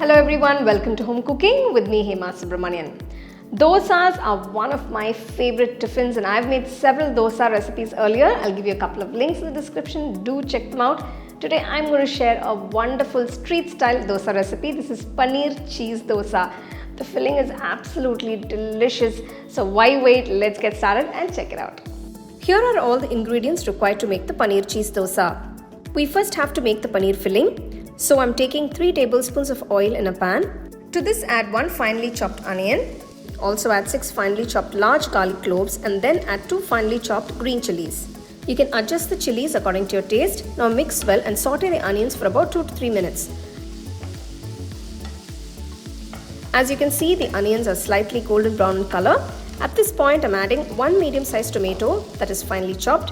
Hello everyone, welcome to Home Cooking with me Hema Subramanian. Dosas are one of my favorite tiffins and I've made several dosa recipes earlier. I'll give you a couple of links in the description. Do check them out. Today I'm going to share a wonderful street style dosa recipe. This is paneer cheese dosa. The filling is absolutely delicious. So why wait? Let's get started and check it out. Here are all the ingredients required to make the paneer cheese dosa. We first have to make the paneer filling. So I'm taking 3 tablespoons of oil in a pan. To this add 1 finely chopped onion. Also add 6 finely chopped large garlic cloves and then add 2 finely chopped green chillies. You can adjust the chillies according to your taste. Now mix well and saute the onions for about 2 to 3 minutes. As you can see, the onions are slightly golden brown in color. At this point, I'm adding 1 medium-sized tomato that is finely chopped.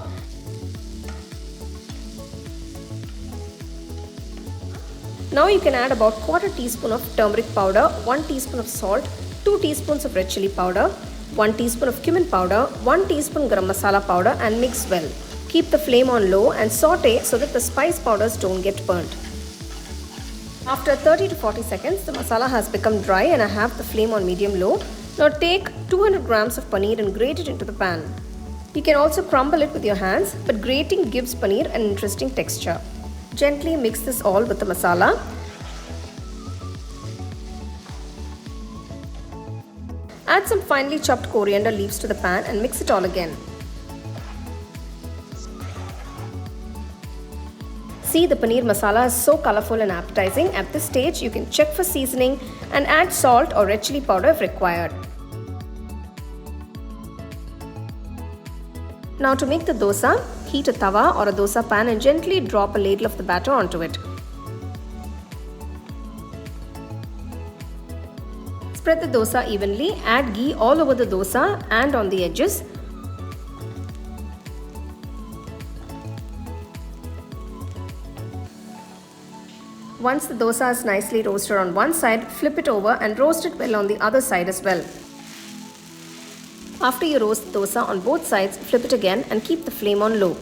Now you can add about 1/4 teaspoon of turmeric powder, 1 teaspoon of salt, 2 teaspoons of red chilli powder, 1 teaspoon of cumin powder, 1 teaspoon garam masala powder and mix well. Keep the flame on low and saute so that the spice powders don't get burnt. After 30 to 40 seconds, the masala has become dry and I have the flame on medium-low. Now take 200 grams of paneer and grate it into the pan. You can also crumble it with your hands, but grating gives paneer an interesting texture. Gently mix this all with the masala. Add some finely chopped coriander leaves to the pan and mix it all again. See, the paneer masala is so colorful and appetizing. At this stage, you can check for seasoning and add salt or red chilli powder if required. Now to make the dosa, heat a tawa or a dosa pan and gently drop a ladle of the batter onto it. Spread the dosa evenly, add ghee all over the dosa and on the edges. Once the dosa is nicely roasted on one side, flip it over and roast it well on the other side as well. After you roast the dosa on both sides, flip it again and keep the flame on low.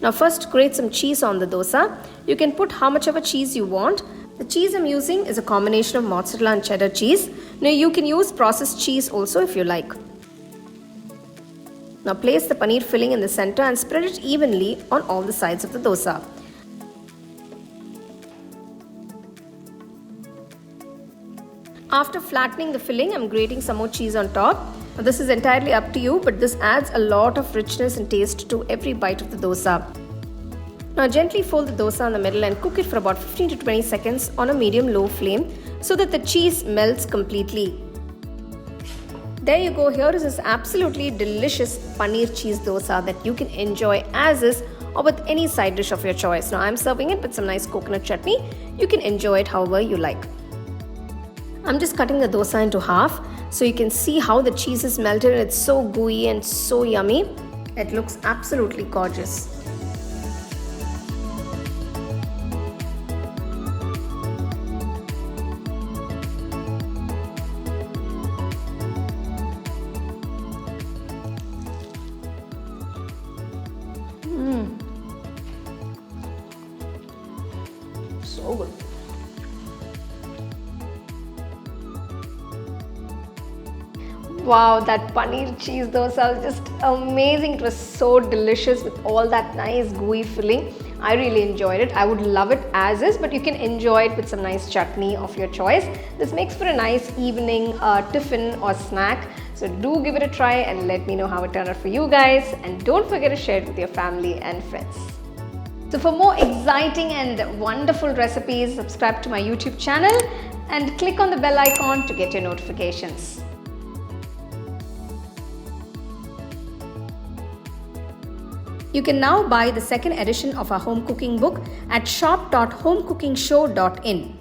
Now first grate some cheese on the dosa. You can put how much ever cheese you want. The cheese I'm using is a combination of mozzarella and cheddar cheese. Now you can use processed cheese also if you like. Now place the paneer filling in the center and spread it evenly on all the sides of the dosa. After flattening the filling, I'm grating some more cheese on top. Now, this is entirely up to you, but this adds a lot of richness and taste to every bite of the dosa. Now gently fold the dosa in the middle and cook it for about 15 to 20 seconds on a medium-low flame so that the cheese melts completely. There you go, here is this absolutely delicious paneer cheese dosa that you can enjoy as is or with any side dish of your choice. Now I'm serving it with some nice coconut chutney. You can enjoy it however you like. I'm just cutting the dosa into half so you can see how the cheese is melted and it's so gooey and so yummy. It looks absolutely gorgeous. So good. Wow, that paneer cheese dosa was just amazing. It was so delicious with all that nice gooey filling. I really enjoyed it. I would love it as is, but you can enjoy it with some nice chutney of your choice. This makes for a nice evening tiffin or snack. So do give it a try and let me know how it turned out for you guys. And don't forget to share it with your family and friends. So for more exciting and wonderful recipes, subscribe to my YouTube channel and click on the bell icon to get your notifications. You can now buy the second edition of our home cooking book at shop.homecookingshow.in.